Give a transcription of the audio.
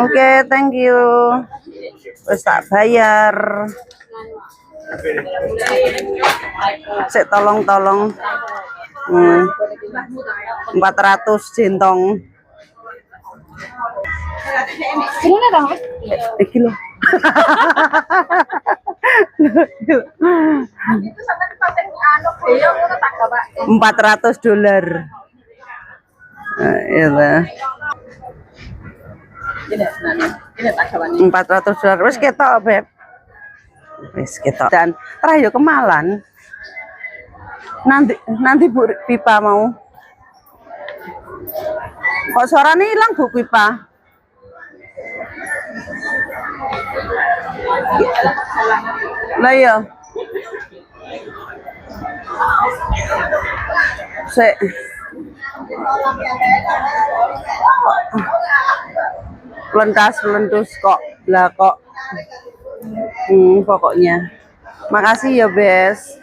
Oke, thank you. Wis tak bayar. Sik tolong. 400 jentong. Sini dong, Mas. Iki lho. Itu sampai pasang anu beliau ngono tak Bapak. $400. Iya lah. Ini tak kawan. $400 wis ketok, Beb. Wis ketok. Dan terakhir kemalan. Nanti Bu Pipa mau. Kok suaranya hilang Bu Pipa? Lah ya. Sik. Lentas kok. Lah kok. Pokoknya. Makasih ya, Bes.